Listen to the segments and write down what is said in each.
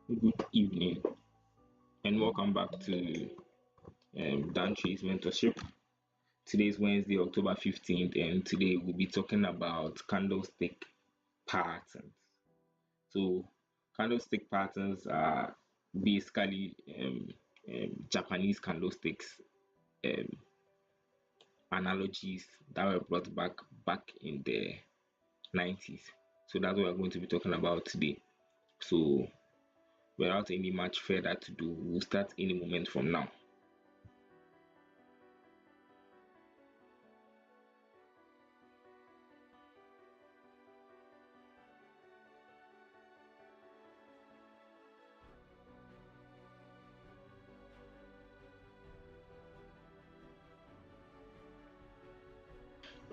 Good evening and welcome back to DanTrades Mentorship. Today is Wednesday, October 15th, and today we'll be talking about candlestick patterns. So, candlestick patterns are basically Japanese candlesticks um, analogies that were brought back in the 90s. So, that's what we're going to be talking about today. So, without any much further to do, we'll start any moment from now.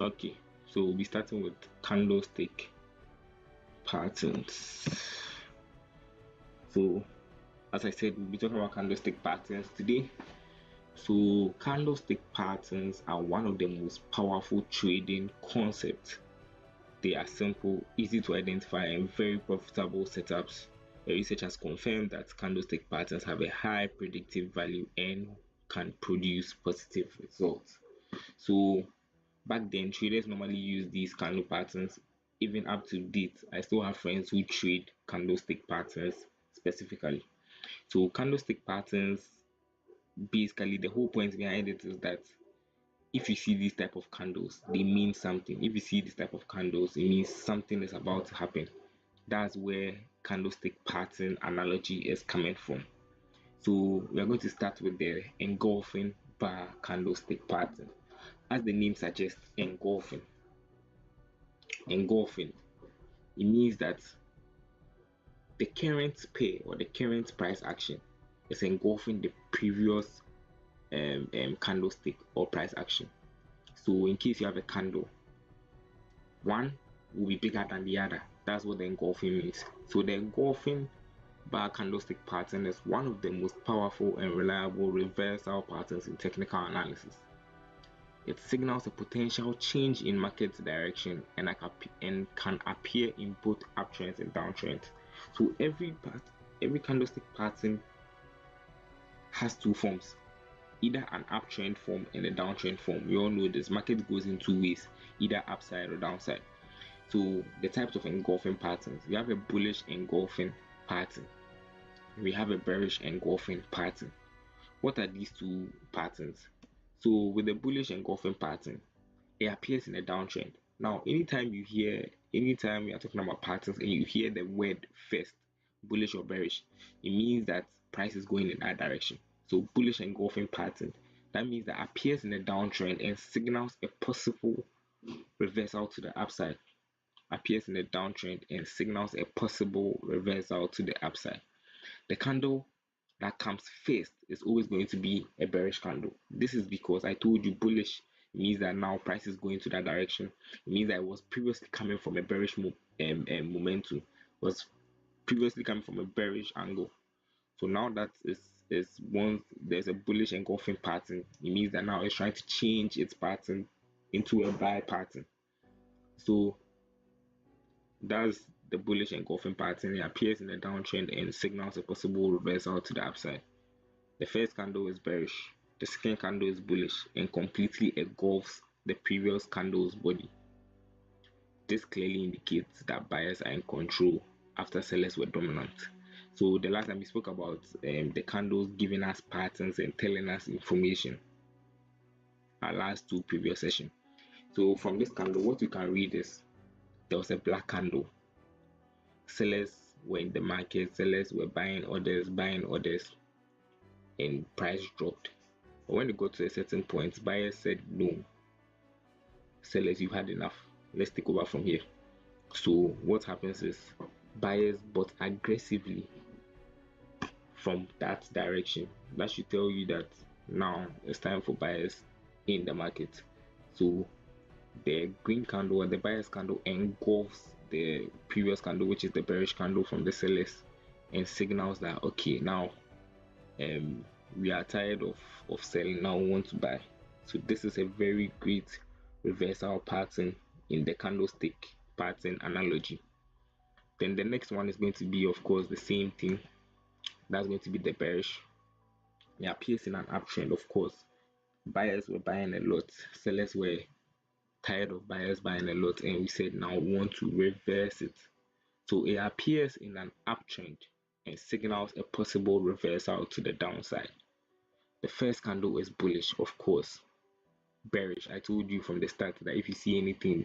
Okay, so we'll be starting with candlestick patterns. So, as I said, we'll be talking about candlestick patterns today. So, candlestick patterns are one of the most powerful trading concepts. They are simple, easy to identify, and very profitable setups. The research has confirmed that candlestick patterns have a high predictive value and can produce positive results. So, back then, traders normally use these candle patterns. Even up to date, I still have friends who trade candlestick patterns specifically. So, candlestick patterns, basically, the whole point behind it is that if you see these type of candles, they mean something. If you see this type of candles, it means something is about to happen. That's where candlestick pattern analogy is coming from. So, we are going to start with the engulfing bar candlestick pattern. As the name suggests, engulfing, it means that the current pair or the current price action is engulfing the previous candlestick or price action. So in case you have a candle, one will be bigger than the other. That's what the engulfing means. So the engulfing bar candlestick pattern is one of the most powerful and reliable reversal patterns in technical analysis. It signals a potential change in market direction and can appear in both uptrends and downtrends. So every candlestick pattern has two forms, either an uptrend form and a downtrend form. We all know this. Market goes in two ways, either upside or downside. So the types of engulfing patterns, we have a bullish engulfing pattern. We have a bearish engulfing pattern. What are these two patterns? So with the bullish engulfing pattern, it appears in a downtrend. Now, anytime we are talking about patterns and you hear the word first, bullish or bearish, it means that price is going in that direction. So bullish engulfing pattern, that means that appears in a downtrend and signals a possible reversal to the upside. Appears in a downtrend and signals a possible reversal to the upside. The candle that comes first is always going to be a bearish candle. This is because I told you bullish means that now price is going to that direction. It means that it was previously coming from a bearish momentum, was previously coming from a bearish angle. So now that is once there's a bullish engulfing pattern, it means that now it's trying to change its pattern into a buy pattern. So that's the bullish engulfing pattern. It appears in a downtrend and signals a possible reversal to the upside. The first candle is bearish, the second candle is bullish and completely engulfs the previous candle's body. This clearly indicates that buyers are in control after sellers were dominant. So the last time we spoke about the candles giving us patterns and telling us information, our last two previous sessions. So from this candle, what you can read is there was a black candle. Sellers were in the market, sellers were buying orders, and price dropped. But when it got to a certain point, buyers said, no, sellers, you've had enough. Let's take over from here. So what happens is buyers bought aggressively from that direction. That should tell you that now it's time for buyers in the market. So the green candle or the buyer's candle engulfs the previous candle, which is the bearish candle from the sellers, and signals that okay, now we are tired of selling, now we want to buy. So this is a very great reversal pattern in the candlestick pattern analogy. Then the next one is going to be, of course, the same thing. That's going to be the bearish. It appears in an uptrend, of course. Buyers were buying a lot, sellers were tired of buyers buying a lot, and we said now we want to reverse it. So it appears in an uptrend and signals a possible reversal to the downside. The first candle is bullish, of course. Bearish, I told you from the start that if you see anything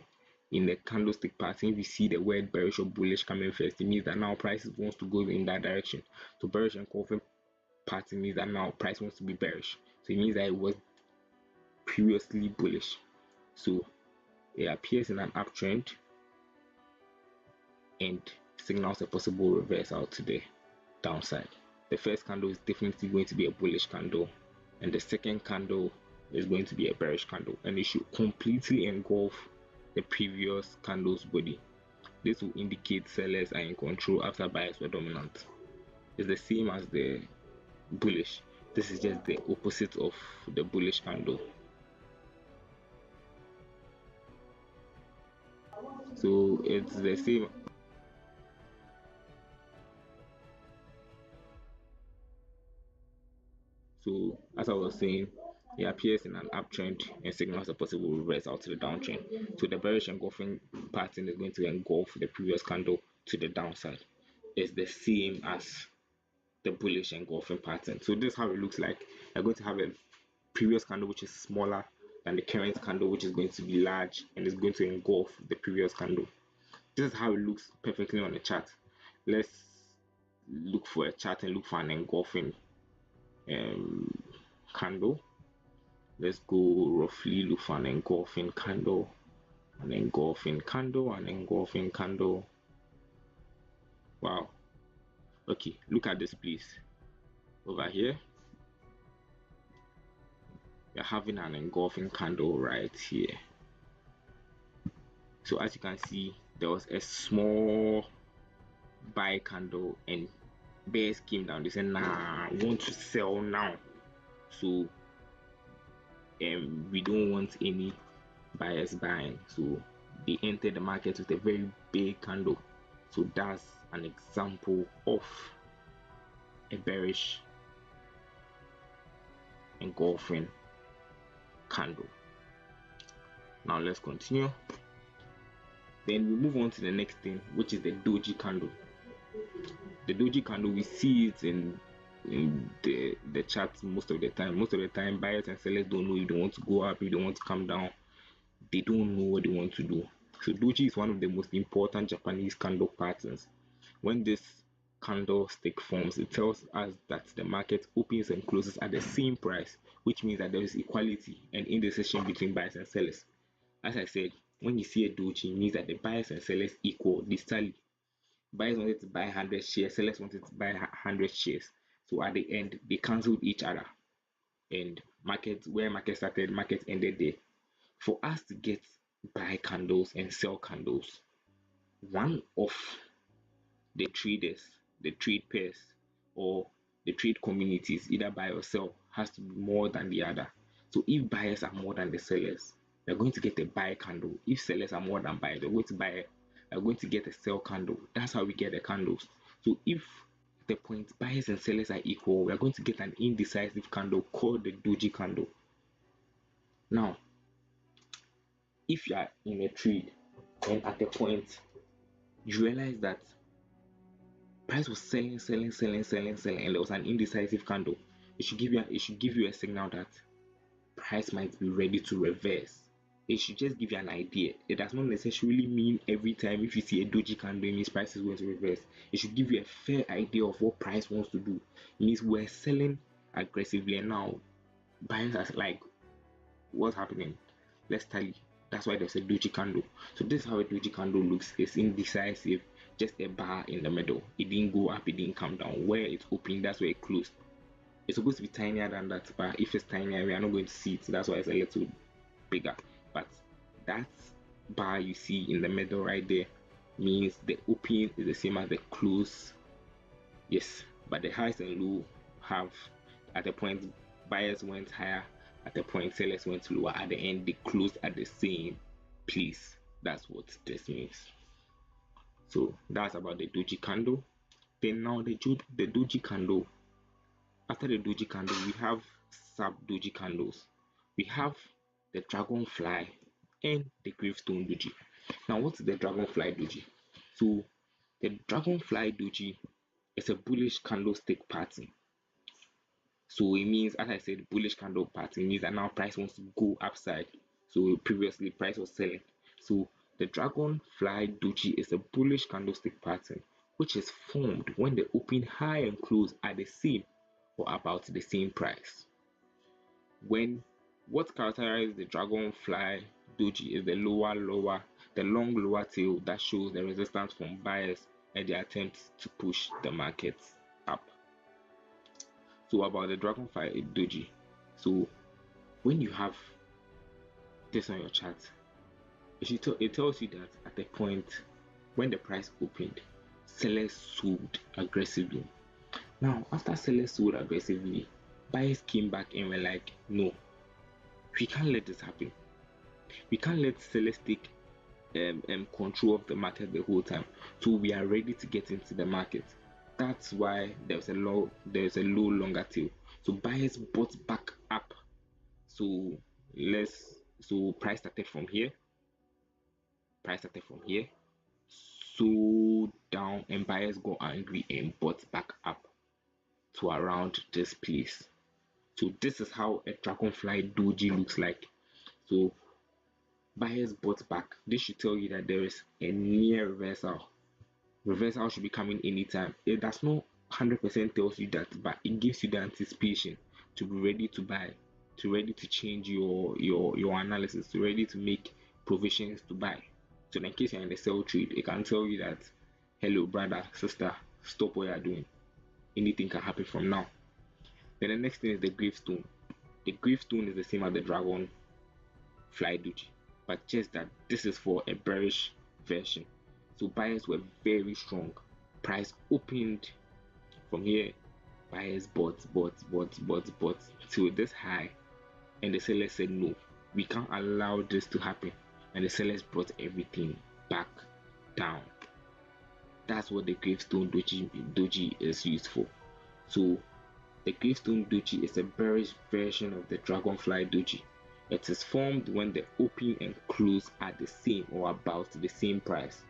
in the candlestick pattern, if you see the word bearish or bullish coming first, it means that now prices wants to go in that direction. So bearish and engulfing pattern means that now price wants to be bearish. So it means that it was previously bullish. So it appears in an uptrend and signals a possible reversal to the downside. The first candle is definitely going to be a bullish candle, and the second candle is going to be a bearish candle, and it should completely engulf the previous candle's body. This will indicate sellers are in control after buyers were dominant. It's the same as the bullish. This is just the opposite of the bullish candle. So it's the same. So as I was saying, it appears in an uptrend and signals a possible reversal to the downtrend. So the bearish engulfing pattern is going to engulf the previous candle to the downside. It's the same as the bullish engulfing pattern. So this is how it looks like. You're going to have a previous candle which is smaller than the current candle, which is going to be large and is going to engulf the previous candle. This is how it looks perfectly on the chart. Let's look for a chart and look for an engulfing candle. Let's go roughly look for an engulfing candle, an engulfing candle, an engulfing candle. Wow. Okay, look at this, please. Over here, we're having an engulfing candle right here. So as you can see, there was a small buy candle and bears came down. They said, nah, I want to sell now. So we don't want any buyers buying. So they entered the market with a very big candle. So that's an example of a bearish engulfing candle. Now let's continue. Then we move on to the next thing, which is the doji candle. The doji candle, we see it in the charts most of the time. Most of the time, buyers and sellers don't know if they want to go up, if they want to come down. They don't know what they want to do. So doji is one of the most important Japanese candle patterns. When this candlestick forms, it tells us that the market opens and closes at the same price, which means that there is equality and indecision between buyers and sellers. As I said, when you see a doji, it means that the buyers and sellers equal distally. Buyers wanted to buy 100 shares, sellers wanted to buy 100 shares. So at the end, they cancelled each other. And where market started, market ended there. For us to get buy candles and sell candles, one of the traders, the trade pairs, or the trade communities, either buy or sell, has to be more than the other. So if buyers are more than the sellers, they're going to get a buy candle. If sellers are more than buyers, they're going to get a sell candle. That's how we get the candles. So if the point buyers and sellers are equal, we're going to get an indecisive candle called the doji candle. Now, if you are in a trade and at a point you realize that price was selling, and there was an indecisive candle, it should give you a signal that price might be ready to reverse. It should just give you an idea. It does not necessarily mean every time if you see a doji candle, it means price is going to reverse. It should give you a fair idea of what price wants to do. It means we're selling aggressively, and now buyers are like, what's happening? Let's tell you. That's why there's a doji candle. So this is how a doji candle looks. It's indecisive, just a bar in the middle. It didn't go up, it didn't come down. Where it's open, that's where it closed. It's supposed to be tinier than that, but if it's tinier, we are not going to see it. That's why it's a little bigger. But that bar you see in the middle right there means the open is the same as the close. Yes, but the highs and low have, at the point buyers went higher, at the point sellers went lower. At the end, they closed at the same place. That's what this means. So that's about the doji candle. Then now the doji candle. After the doji candle, we have sub doji candles. We have the dragonfly and the gravestone doji. Now, what's the dragonfly doji? So the dragonfly doji is a bullish candlestick pattern. So it means, as I said, bullish candle pattern means that now price wants to go upside. So previously price was selling. So the dragonfly doji is a bullish candlestick pattern which is formed when the open high and close are the same or about the same price. When what characterizes the dragonfly doji is the long lower tail that shows the resistance from buyers and the attempts to push the markets up. So about the dragonfly doji, so when you have this on your chart, it tells you that at the point when the price opened, sellers sold aggressively. Now after sellers sold aggressively, buyers came back and were like, no, we can't let this happen. We can't let sellers take control of the market the whole time. So we are ready to get into the market. That's why there's a low longer tail. So buyers bought back up. So price started from here. So down, and buyers got angry and bought back up to around this place. So this is how a dragonfly doji looks like. So buyers bought back. This should tell you that there is a near reversal. Reversal should be coming anytime. It does not 100% tells you that, but it gives you the anticipation to be ready to buy, to ready to change your analysis, to ready to make provisions to buy. So in case you're in the sell trade, it can tell you that, hello brother, sister, stop what you're doing. Anything can happen from now. Then the next thing is the gravestone. The gravestone is the same as the dragon fly doji, but just that this is for a bearish version. So buyers were very strong. Price opened from here. Buyers bought till this high, and the sellers said no, we can't allow this to happen, and the sellers brought everything back down. That's what the gravestone doji is used for. So the gravestone doji is a bearish version of the dragonfly doji. It is formed when the open and close are the same or about the same price.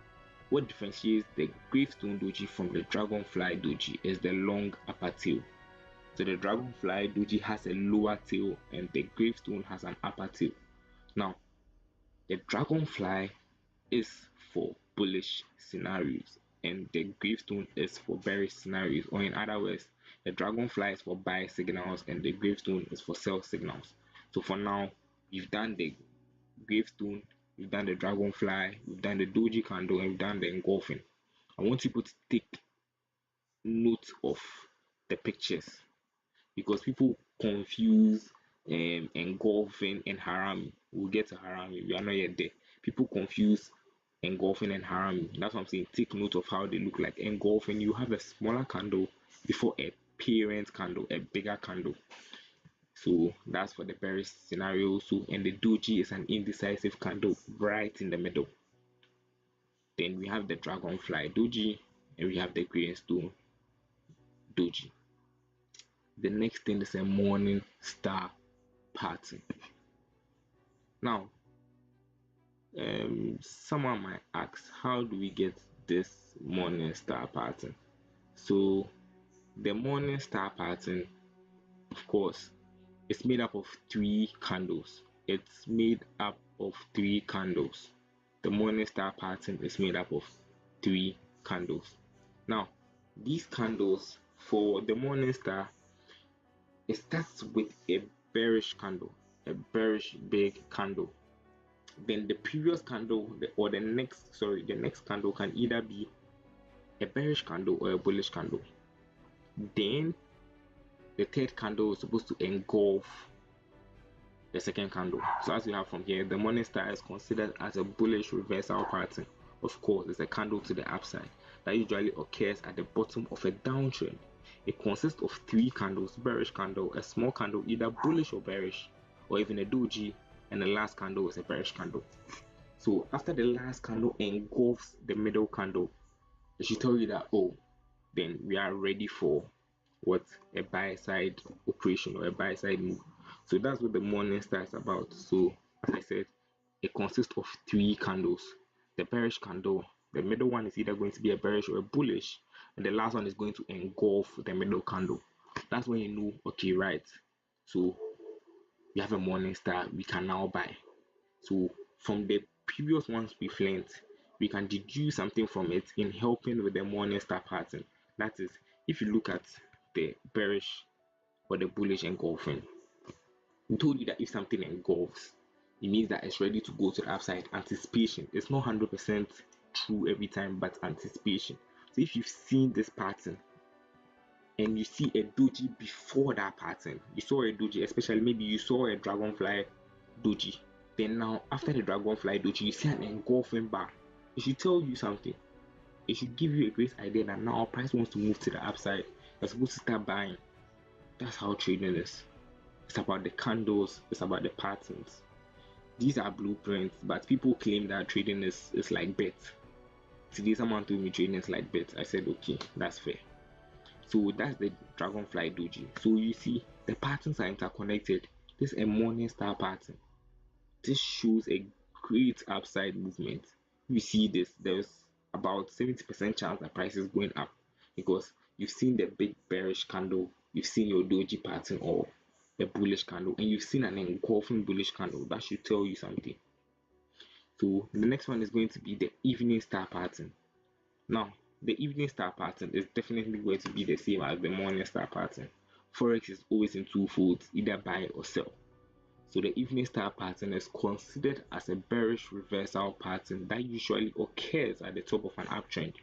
What differentiates the gravestone doji from the dragonfly doji is the long upper tail. So the dragonfly doji has a lower tail and the gravestone has an upper tail. Now, the dragonfly is for bullish scenarios and the gravestone is for bearish scenarios, or in other words, the dragonfly is for buy signals and the gravestone is for sell signals. So for now, we've done the gravestone, we've done the dragonfly, we've done the doji candle, and we've done the engulfing. I want people to take note of the pictures because people confuse engulfing and harami. We'll get to harami, we are not yet there. People confuse engulfing and harami. That's what I'm saying. Take note of how they look like. Engulfing, you have a smaller candle before a parent candle, a bigger candle. So that's for the bearish scenario. So, and the doji is an indecisive candle right in the middle. Then we have the dragonfly doji and we have the gravestone doji. The next thing is a morning star pattern. Now, someone might ask, how do we get this morning star pattern? So the morning star pattern, of course, it's made up of 3 candles. It's made up of 3 candles. The morning star pattern is made up of 3 candles. Now, these candles for the morning star, it starts with a bearish candle, a bearish big candle. Then the previous candle or the next candle can either be a bearish candle or a bullish candle. Then the third candle is supposed to engulf the second candle. So as we have from here, the morning star is considered as a bullish reversal pattern. Of course, it's a candle to the upside that usually occurs at the bottom of a downtrend. It consists of 3 candles: bearish candle, a small candle either bullish or bearish, or even a doji, and the last candle is a bearish candle. So after the last candle engulfs the middle candle, it should tell you that, oh, then we are ready for what a buy side operation or a buy side move. So that's what the morning star is about. So as I said, it consists of three candles. The bearish candle, the middle one is either going to be a bearish or a bullish, and the last one is going to engulf the middle candle. That's when you know, okay, right, so we have a morning star, we can now buy. So from the previous ones we've learned, we can deduce something from it in helping with the morning star pattern. That is, if you look at the bearish or the bullish engulfing, we told you that if something engulfs, it means that it's ready to go to the upside. Anticipation. It's not 100% true every time, but anticipation. So if you've seen this pattern and you see a doji before that pattern, you saw a doji, especially maybe you saw a dragonfly doji, then now after the dragonfly doji you see an engulfing bar, it should tell you something. It should give you a great idea that now price wants to move to the upside. You're supposed to start buying. That's how trading is. It's about the candles, it's about the patterns. These are blueprints, but people claim that trading is like bet. Today someone told me trading is like bet. I said okay, that's fair. So that's the dragonfly doji. So you see the patterns are interconnected. This is a morning star pattern. This shows a great upside movement. You see this, there's about 70% chance that price is going up because you've seen the big bearish candle, you've seen your doji pattern or a bullish candle, and you've seen an engulfing bullish candle. That should tell you something. So the next one is going to be the evening star pattern. Now the evening star pattern is definitely going to be the same as the morning star pattern. Forex is always in two folds, either buy or sell. So the evening star pattern is considered as a bearish reversal pattern that usually occurs at the top of an uptrend.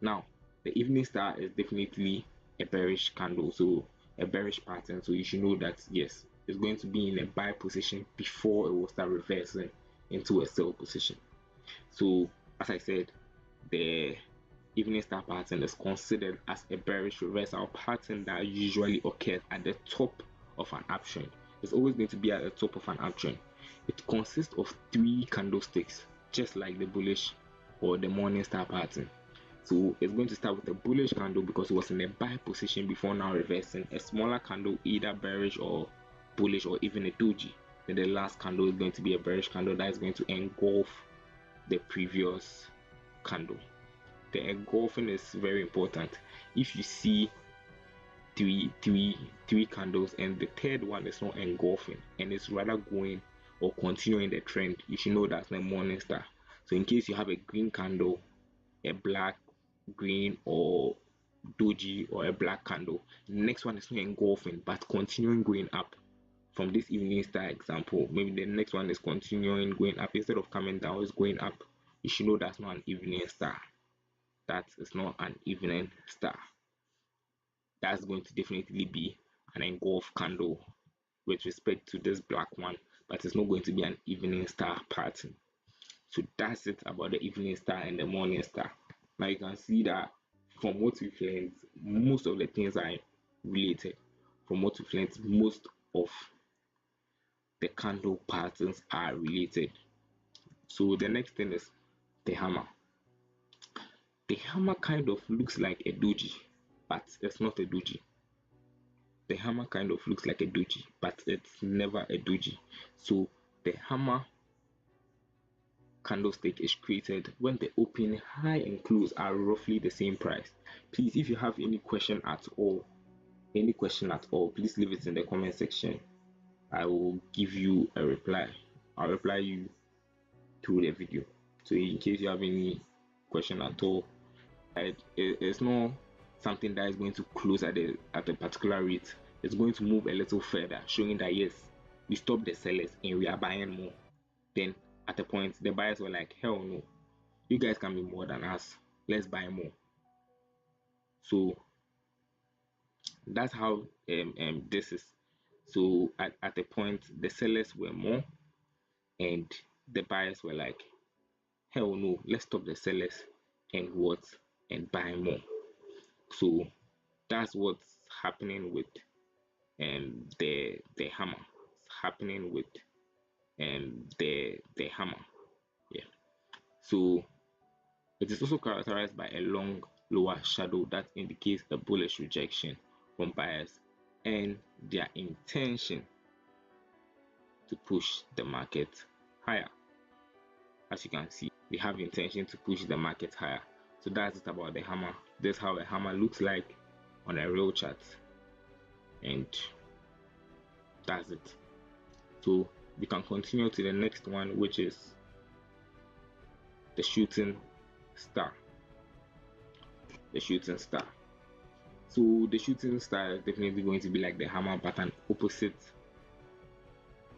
Now, the evening star is definitely a bearish candle, so a bearish pattern. So you should know that yes, it's going to be in a buy position before it will start reversing into a sell position. So as I said, the evening star pattern is considered as a bearish reversal pattern that usually occurs at the top of an uptrend. It's always going to be at the top of an uptrend. It consists of three candlesticks, just like the bullish or the morning star pattern. So it's going to start with a bullish candle because it was in a buy position before now reversing. A smaller candle, either bearish or bullish or even a doji. Then the last candle is going to be a bearish candle that is going to engulf the previous candle. The engulfing is very important. If you see three candles and the third one is not engulfing and it's rather going or continuing the trend, you should know that's the morning star. So in case you have a green candle, a black, green or doji or a black candle, the next one is not engulfing but continuing going up. From this evening star example, maybe the next one is continuing going up instead of coming down, it's going up. You should know that's not an evening star. That is not an evening star. That's going to definitely be an engulf candle with respect to this black one, but it's not going to be an evening star pattern. So that's it about the evening star and the morning star. Now you can see that from what we've learned, most of the things are related. From what we've learned, most of the candle patterns are related. So the next thing is the hammer. The hammer kind of looks like a doji, but it's not a doji. The hammer kind of looks like a doji, but it's never a doji. So the hammer candlestick is created when the opening high and close are roughly the same price. Please, if you have any question at all, please leave it in the comment section. I will give you a reply. I'll reply you through the video. So in case you have any question at all, it's not something that is going to close at a particular rate. It's going to move a little further, showing that yes, we stopped the sellers and we are buying more. Then at a point the buyers were like, hell no, you guys can be more than us, let's buy more. So that's how this is. So at the point the sellers were more and the buyers were like, hell no, let's stop the sellers and buy more. So that's what's happening with the hammer. It's happening with the hammer. Yeah. So it is also characterized by a long lower shadow that indicates a bullish rejection from buyers and their intention to push the market higher. As you can see, they have intention to push the market higher. So that's it about the hammer. This is how a hammer looks like on a real chart, and that's it. So we can continue to the next one, which is the shooting star. The shooting star. So the shooting star is definitely going to be like the hammer, but an opposite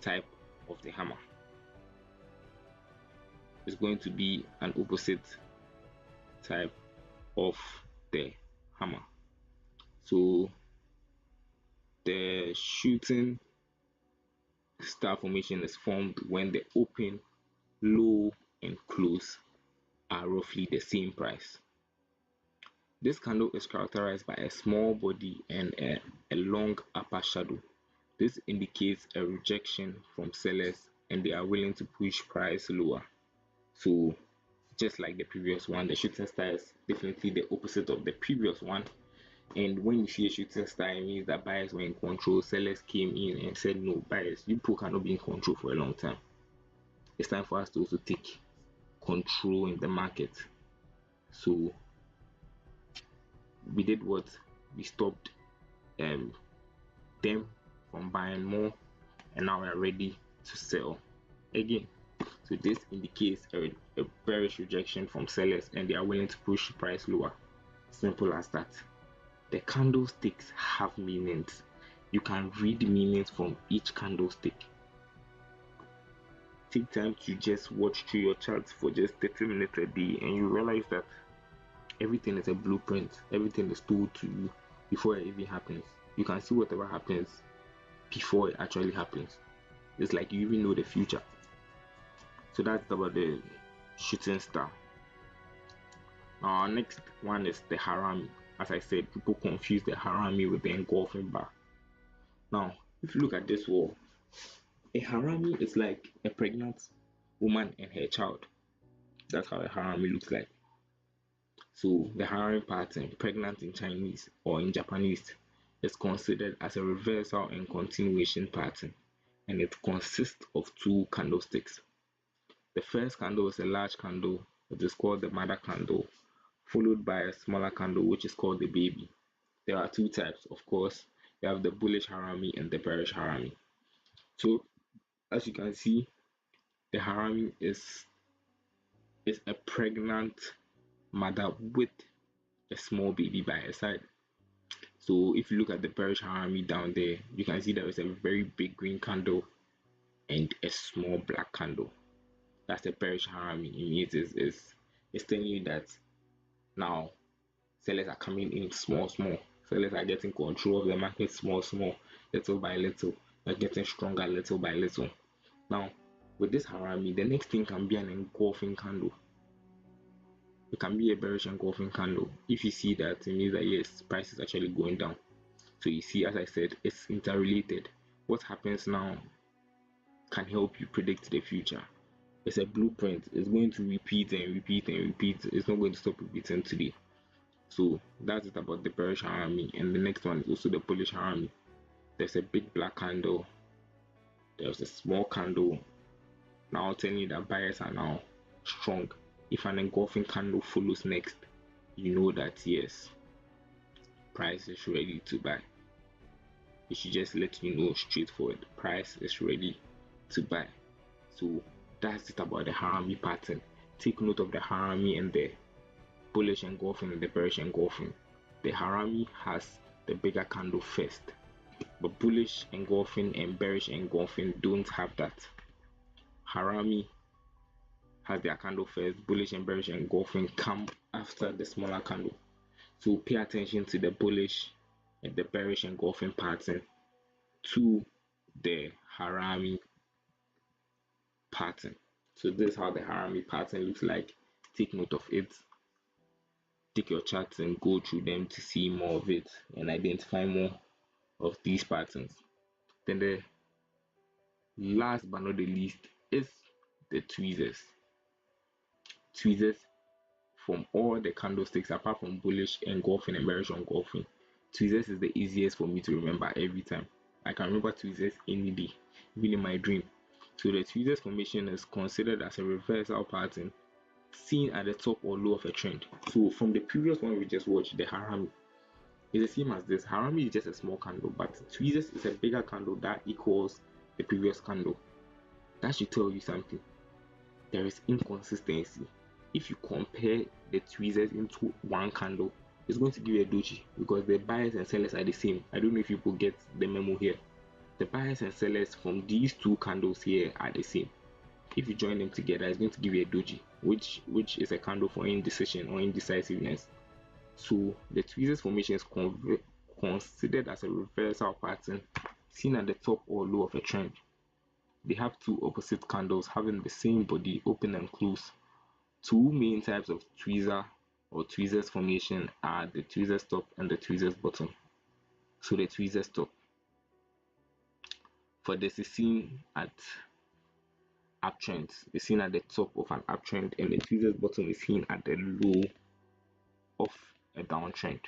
type of the hammer. It's going to be an opposite type of the hammer. So the shooting star formation is formed when the open, low, and close are roughly the same price. This candle is characterized by a small body and a long upper shadow. This indicates a rejection from sellers and they are willing to push price lower. So just like the previous one, the shooting star is definitely the opposite of the previous one. And when you see a shooting star, it means that buyers were in control. Sellers came in and said, no, buyers, you people cannot be in control for a long time. It's time for us to also take control in the market. So we did what? We stopped them from buying more, and now we are ready to sell again. So this indicates a bearish rejection from sellers and they are willing to push price lower. Simple as that. The candlesticks have meanings. You can read meanings from each candlestick. Take time to just watch through your charts for just 30 minutes a day and you realize that everything is a blueprint. Everything is told to you before it even happens. You can see whatever happens before it actually happens. It's like you even know the future. So that's about the shooting star. Now our next one is the harami. As I said, people confuse the harami with the engulfing bar. Now, if you look at this wall, a harami is like a pregnant woman and her child. That's how a harami looks like. So the harami pattern, pregnant in Chinese or in Japanese, is considered as a reversal and continuation pattern, and it consists of two candlesticks. The first candle is a large candle, which is called the mother candle, followed by a smaller candle, which is called the baby. There are two types, of course. You have the bullish harami and the bearish harami. So, as you can see, the harami is a pregnant mother with a small baby by her side. So, if you look at the bearish harami down there, you can see there is a very big green candle and a small black candle. That's the bearish harami. It means it's telling you that now sellers are coming in small. Sellers are getting control of the market small, little by little. They're getting stronger little by little. Now, with this harami, the next thing can be an engulfing candle. It can be a bearish engulfing candle. If you see that, it means that yes, price is actually going down. So you see, as I said, it's interrelated. What happens now can help you predict the future. It's a blueprint. It's going to repeat and repeat and repeat. It's not going to stop repeating today. So that's it about the bearish harami. And the next one is also the bullish harami. There's a big black candle. There's a small candle. Now telling you that buyers are now strong. If an engulfing candle follows next, you know that yes, price is ready to buy. It should just let you know straightforward, price is ready to buy. So that's it about the harami pattern. Take note of the harami and the bullish engulfing and the bearish engulfing. The harami has the bigger candle first, but bullish engulfing and bearish engulfing don't have that. Harami has their candle first, bullish and bearish engulfing come after the smaller candle. So pay attention to the bullish and the bearish engulfing pattern to the harami pattern. So this is how the harami pattern looks like. Take note of it. Take your charts and go through them to see more of it and identify more of these patterns. Then the last but not the least is the tweezers. Tweezers from all the candlesticks, apart from bullish engulfing and bearish engulfing, tweezers is the easiest for me to remember every time. I can remember tweezers any day, even in my dream. So the tweezers formation is considered as a reversal pattern seen at the top or low of a trend. So from the previous one we just watched, the harami, it's the same as this. Harami is just a small candle, but tweezers is a bigger candle that equals the previous candle. That should tell you something. There is inconsistency. If you compare the tweezers into one candle, it's going to give you a doji because the buyers and sellers are the same. I don't know if people get the memo here. The buyers and sellers from these two candles here are the same. If you join them together, it's going to give you a doji, which is a candle for indecision or indecisiveness. So the tweezers formation is considered as a reversal pattern seen at the top or low of a trend. They have two opposite candles having the same body, open and close. Two main types of tweezer or tweezers formation are the tweezers top and the tweezers bottom. So the tweezers top for this is seen at uptrends, is seen at the top of an uptrend, and the tweezers bottom is seen at the low of a downtrend.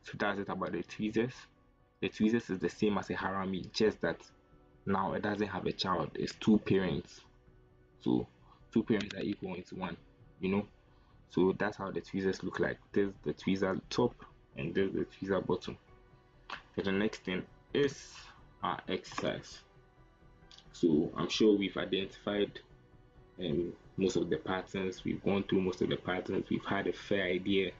So that's it about the tweezers. The tweezers is the same as a harami, just that now it doesn't have a child, it's two parents. So two parents are equal into one, you know. So that's how the tweezers look like. This is the tweezer top and this is the tweezer bottom. So the next thing is our exercise. So I'm sure we've identified most of the patterns, we've gone through most of the patterns, we've had a fair idea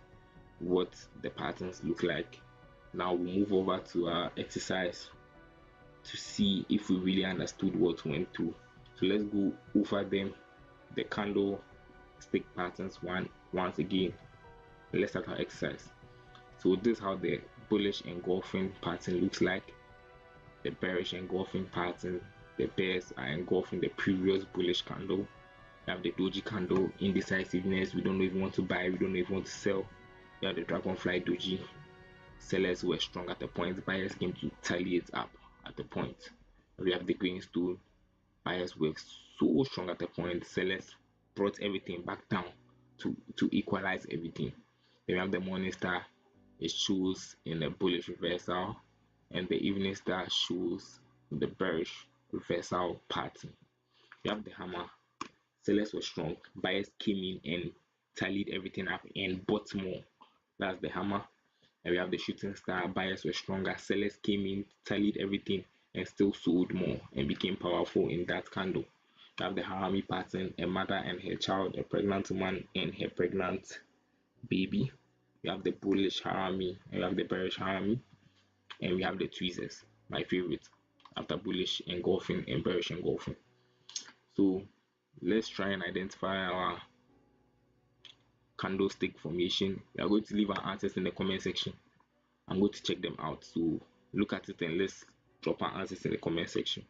what the patterns look like. Now we'll move over to our exercise to see if we really understood what went through. So let's go over them, the candlestick patterns once again. Let's start our exercise. So this is how the bullish engulfing pattern looks like. The bearish engulfing pattern, the bears are engulfing the previous bullish candle. We have the doji candle, indecisiveness, we don't know if we want to buy, we don't know if we want to sell. We have the dragonfly doji, sellers were strong at the point, buyers came to tally it up at the point. We have the green stone, buyers were so strong at the point, sellers brought everything back down to equalize everything. Then we have the morning star, it shows in a bullish reversal, and the evening star shows the bearish reversal pattern. We have the hammer, sellers were strong, buyers came in and tallied everything up and bought more. That's the hammer. And we have the shooting star, buyers were stronger, sellers came in, tallied everything and still sold more and became powerful in that candle. We have the harami pattern, a mother and her child, a pregnant woman and her pregnant baby. We have the bullish harami, and we have the bearish harami, and we have the tweezers, my favorite, after bullish engulfing and bearish engulfing. So let's try and identify our candlestick formation. We are going to leave our answers in the comment section. I'm going to check them out. So look at it and let's drop our answers in the comment section.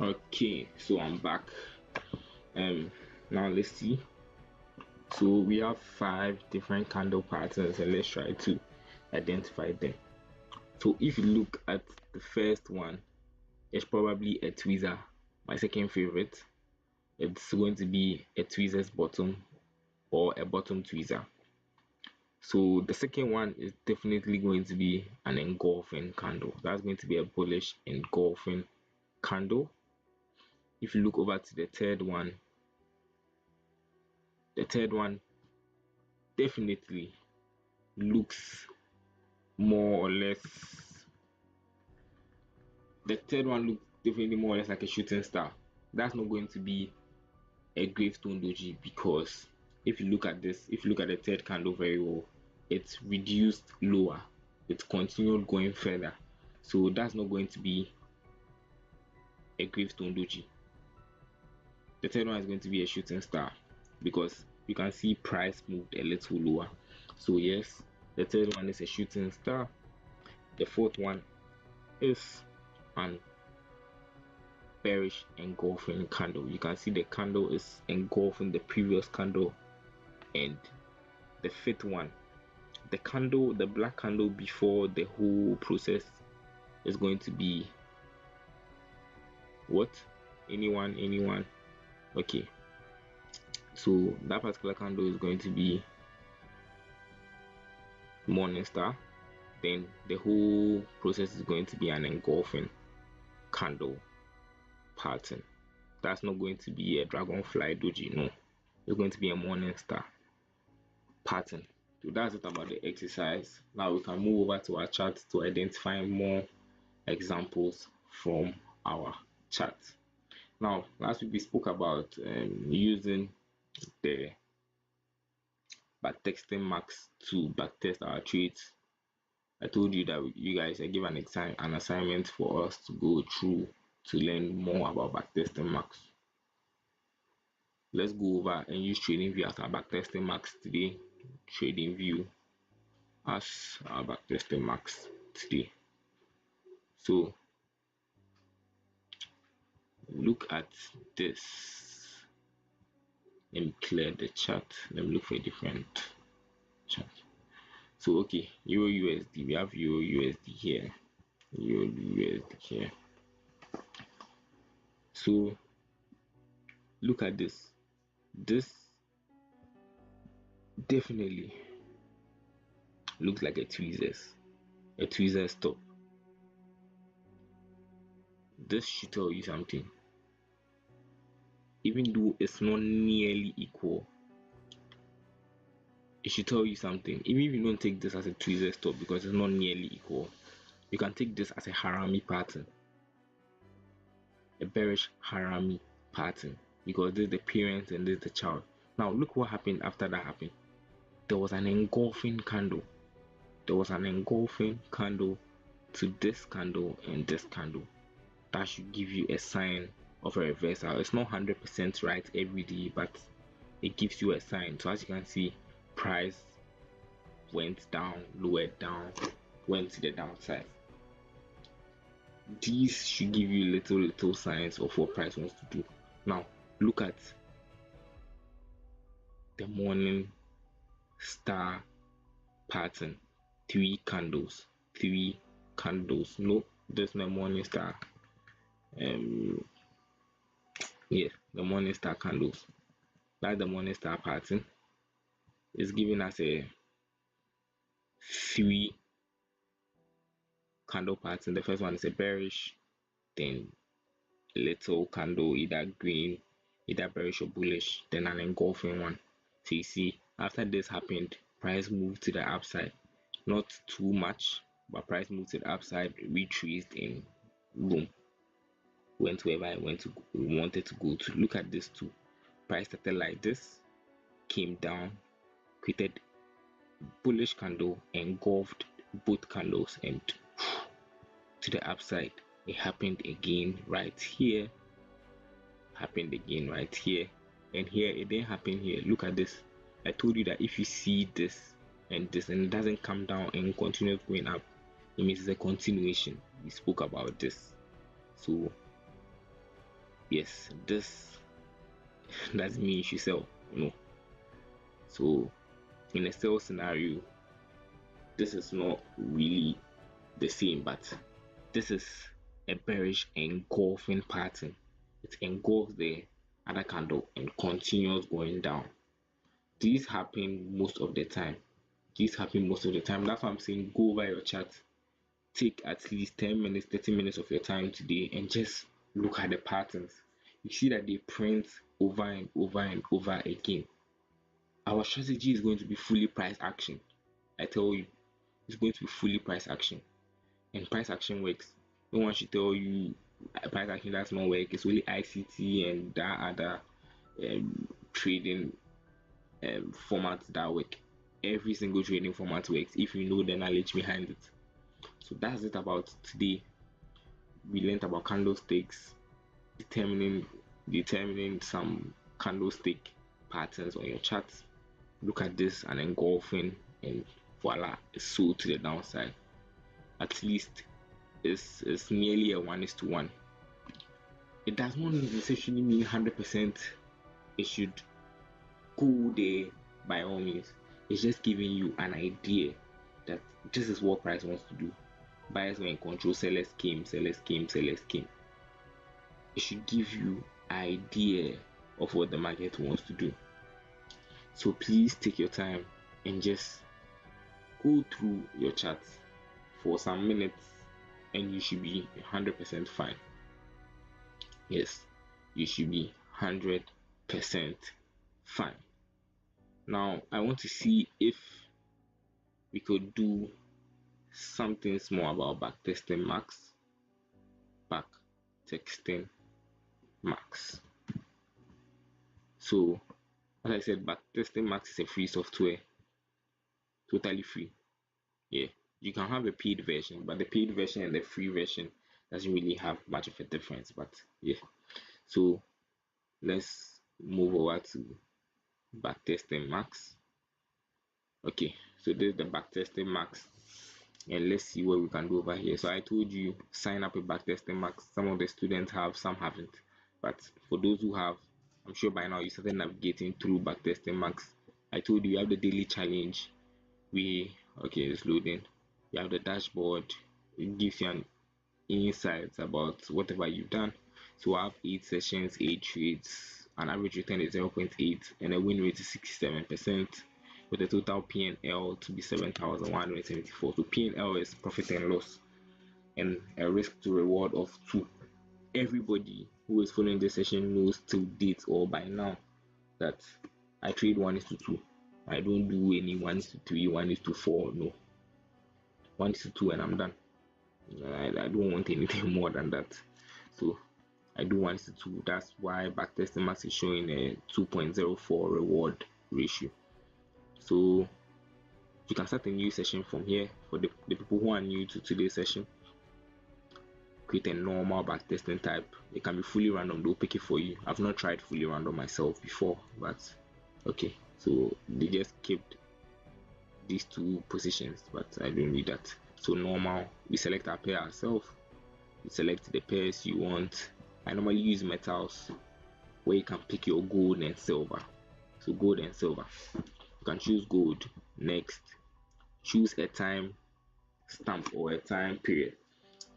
Okay, so I'm back. Now let's see. So we have 5 different candle patterns, and let's try to identify them. So if you look at the first one, it's probably a tweezer, my second favorite. It's going to be a tweezer's bottom or a bottom tweezer. So the second one is definitely going to be an engulfing candle. That's going to be a bullish engulfing candle. If you look over to the third one definitely looks more or less, the third one looks definitely more or less like a shooting star. That's not going to be a gravestone doji, because if you look at this, if you look at the third candle very well, it's reduced lower, it's continued going further. So that's not going to be a gravestone doji. The third one is going to be a shooting star, because you can see price moved a little lower. So yes, the third one is a shooting star. The fourth one is an bearish engulfing candle. You can see the candle is engulfing the previous candle. And the fifth one, the candle, the black candle before the whole process, is going to be what? Anyone? Okay, so that particular candle is going to be morning star. Then the whole process is going to be an engulfing candle pattern. That's not going to be a dragonfly doji, no, it's going to be a morning star pattern. So that's it about the exercise. Now we can move over to our chart to identify more examples from our chart. Now last week we spoke about using the backtesting marks to backtest our trades. I told you that you guys, I give an assignment for us to go through to learn more about backtesting marks. Let's go over and use TradingView as our backtesting marks today. TradingView as our backtesting marks today. So look at this. Let me clear the chart. Let me look for a different chart. So okay, Euro USD. We have Euro USD here. Euro USD here. So look at this. This definitely looks like a tweezer stop. This should tell you something. Even though it's not nearly equal, it should tell you something. Even if you don't take this as a tweezer stop because it's not nearly equal, you can take this as a harami pattern, a bearish harami pattern, because this is the parent and this is the child. Now look what happened after that happened. There was an engulfing candle. There was an engulfing candle to this candle and this candle. That should give you a sign of a reversal. It's not 100% right every day, but it gives you a sign. So as you can see, price went down, lowered down, went to the downside. These should give you little signs of what price wants to do. Now look at the morning star pattern. 3 candles. No, there's no morning star. Yes, the morning star candles. That's the morning star pattern. It's giving us a 3 candle pattern. The first one is a bearish, then a little candle, either green, either bearish or bullish, then an engulfing one. So you see, after this happened, price moved to the upside. Not too much, but price moved to the upside, retraced in room, went wherever I wanted to go to. Look at this too. Price started like this, came down, created bullish candle, engulfed both candles and to the upside. It happened again right here, and here it didn't happen here. Look at this. I told you that if you see this and it doesn't come down and continues going up, it means it's a continuation. We spoke about this. So Yes, this doesn't mean you should sell, so in a sell scenario, this is not really the same, but this is a bearish engulfing pattern. It engulfs the other candle and continues going down. These happen most of the time. That's why I'm saying go over your chart. Take at least 10 minutes, 30 minutes of your time today and just look at the patterns. You see that they print over and over and over again. Our strategy is going to be fully price action. I tell you, it's going to be fully price action. And price action works. No one should tell you price action does not work. It's only ICT and that other trading formats that work. Every single trading format works if you know the knowledge behind it. So that's it about today. We learned about candlesticks, determining some candlestick patterns on your charts. Look at this and engulfing, and voila, it's sold to the downside. At least it's nearly a 1:1. It does not necessarily mean 100% it should go there by all means. It's just giving you an idea that this is what price wants to do. Buyers were in control, sellers came. It should give you an idea of what the market wants to do. So please take your time and just go through your charts for some minutes and you should be 100% fine. Yes, you should be 100% fine. Now I want to see if we could do something small about backtesting max. So as I said, backtesting max is a free software, totally free. Yeah, you can have a paid version, but the paid version and the free version doesn't really have much of a difference. But yeah, so let's move over to backtesting max. Okay, so this is the backtesting max, and let's see what we can do over here. So I told you sign up a backtesting max. Some of the students have, some haven't, but for those who have, I'm sure by now you started navigating through backtesting max. I told you have the daily challenge. Okay, it's loading. You have the dashboard. It gives you an insight about whatever you've done. So I have 8 sessions, 8 trades, an average return is 0.8 and a win rate is 67%, with a total P&L to be 7,174. So P&L is profit and loss, and a risk to reward of 2. Everybody who is following this session knows till date or by now that I trade 1:2. I don't do any 1:3, 1:4. No, 1:2 and I'm done. I don't want anything more than that. So I do 1:2. That's why backtesting max is showing a 2.04 reward ratio. So you can start a new session from here. For the people who are new to today's session, create a normal backtesting type. It can be fully random, they'll pick it for you. I've not tried fully random myself before, but okay, so they just kept these 2 positions, but I don't need that. So normal, we select our pair ourselves, you select the pairs you want. I normally use metals where you can pick your gold and silver. So gold and silver, you can choose gold. Next, choose a time stamp or a time period.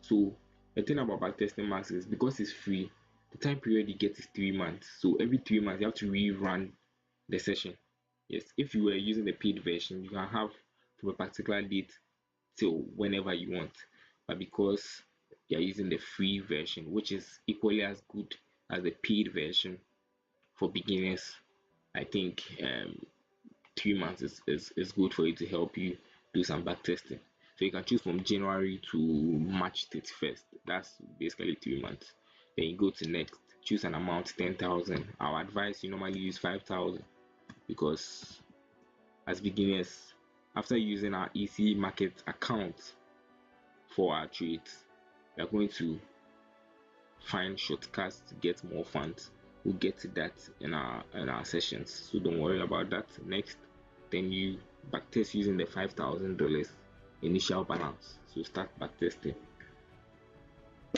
So the thing about backtesting max is because it's free, the time period you get is 3 months. So every 3 months you have to rerun the session. Yes, if you were using the paid version, you can have from a particular date till whenever you want. But because you're using the free version, which is equally as good as the paid version for beginners, I think 3 months is good for you to help you do some backtesting. So you can choose from January to March 31st. That's basically 3 months. Then you go to next, choose an amount 10,000. Our advice, you normally use 5,000 because as beginners, after using our EC market account for our trades, we are going to find shortcuts to get more funds. We'll get to that in our sessions, so don't worry about that. Next, then you backtest using the $5,000 initial balance. So start backtesting.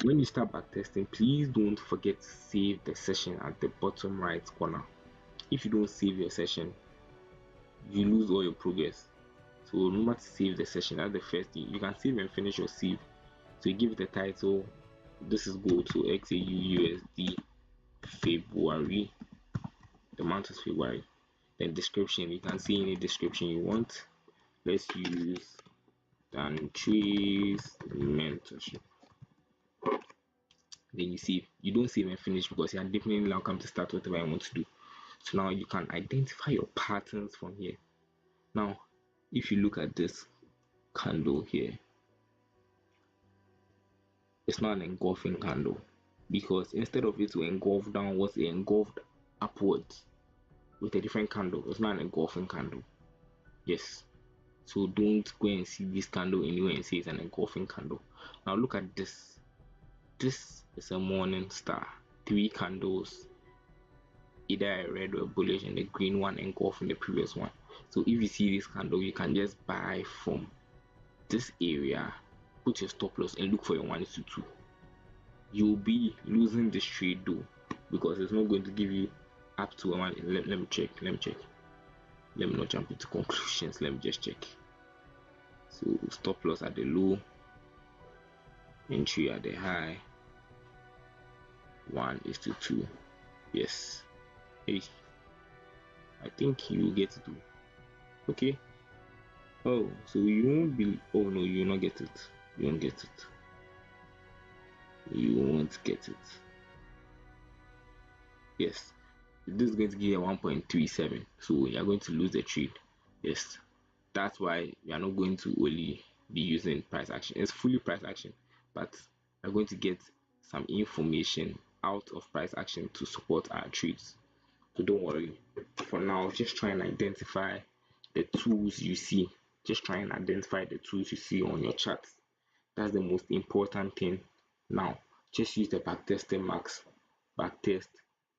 When you start backtesting, please don't forget to save the session at the bottom right corner. If you don't save your session, you lose all your progress. So remember to save the session. That's the first thing. You can save and finish your save. So you give it the title. This is go to XAU USD February. The month is February. Then description, you can see any description you want. Let's use DanTrades mentorship. Then you see, you don't save and finish because you are definitely now come to start whatever you want to do. So now you can identify your patterns from here. Now if you look at this candle here, it's not an engulfing candle, because instead of it to engulf downwards, it engulfed upwards with a different candle. It's not an engulfing candle. Yes, so don't go and see this candle anywhere and say it's an engulfing candle. Now look at this. This is a morning star, 3 candles, either a red or a bullish, and the green one engulfing the previous one. So if you see this candle, you can just buy from this area, put your stop loss, and look for your 1:2. You'll be losing this trade though, because it's not going to give you up to a one. Let me check. Let me not jump into conclusions. Let me just check. So stop loss at the low, entry at the high, 1:2. Yes. Hey, I think you get it too. Okay. Oh, so you won't be. Oh no, you will not get it. You won't get it. You won't get it. Yes, this is going to give you a 1.37. So you are going to lose the trade. Yes, that's why we are not going to only be using price action. It's fully price action, but we're going to get some information out of price action to support our trades. So don't worry. For now, just try and identify the tools you see. Just try and identify the tools you see on your charts. That's the most important thing. Now, just use the backtesting marks. Backtest.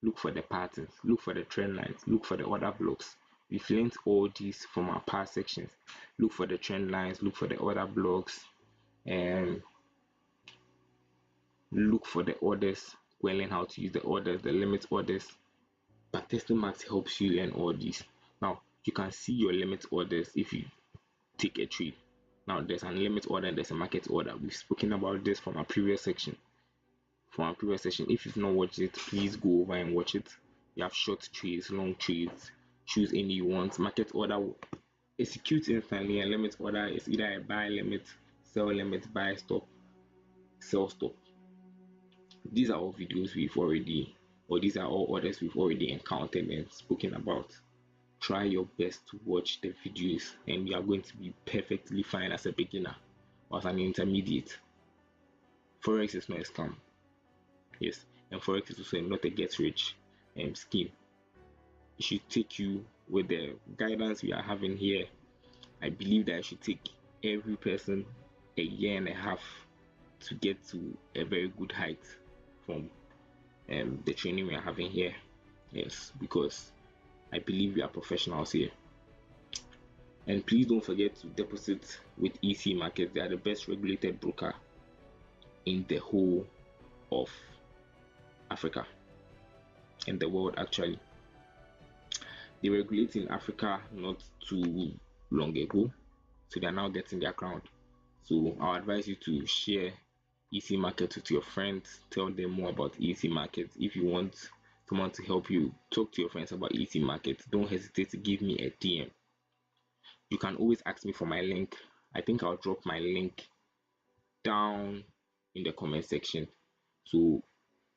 Look for the patterns. Look for the trend lines. Look for the order blocks. We've learned all these from our past sections. Look for the trend lines. Look for the order blocks, and look for the orders. Go and learn how to use the orders, the limit orders. Backtesting marks helps you learn all these. Now you can see your limit orders if you take a trade. Now there's a limit order and there's a market order. We've spoken about this from our previous section. If you've not watched it, please go over and watch it. You have short trades, long trades, choose any you want. Market order will execute instantly, and limit order is either a buy limit, sell limit, buy stop, sell stop. These are all videos we've already, or these are all orders we've already encountered and spoken about. Try your best to watch the videos, and you are going to be perfectly fine as a beginner or as an intermediate. Forex is not a scam. Yes, and Forex is also not a get rich scheme. It should take you with the guidance we are having here. I believe that it should take every person a year and a half to get to a very good height from the training we are having here. Yes, because I believe we are professionals here. And please don't forget to deposit with EC Markets. They are the best regulated broker in the whole of Africa and the world. Actually, they regulated in Africa not too long ago, so they are now getting their crown. So I'll advise you to share EC Markets with your friends. Tell them more about EC Markets. If you want someone to help you, talk to your friends about EC Markets. Don't hesitate to give me a DM. You can always ask me for my link. I think I'll drop my link down in the comment section, so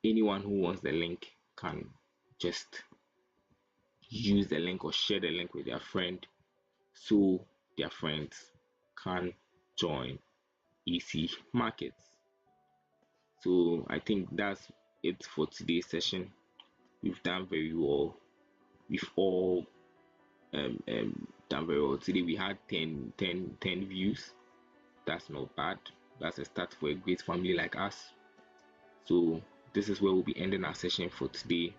anyone who wants the link can just use the link or share the link with their friend, so their friends can join EC Markets. So I think that's it for today's session. We've done very well. We've all done very well. Today we had 10 views. That's not bad. That's a start for a great family like us. So this is where we'll be ending our session for today.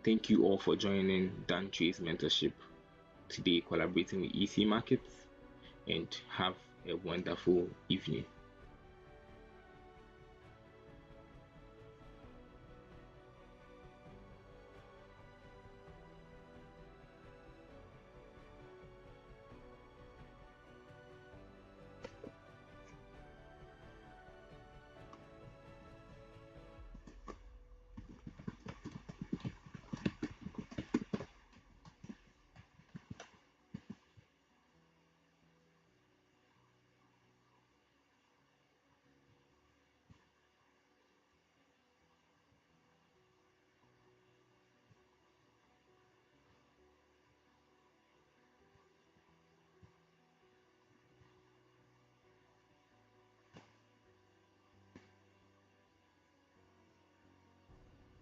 Thank you all for joining DanTrades Mentorship today, collaborating with EC Markets, and have a wonderful evening.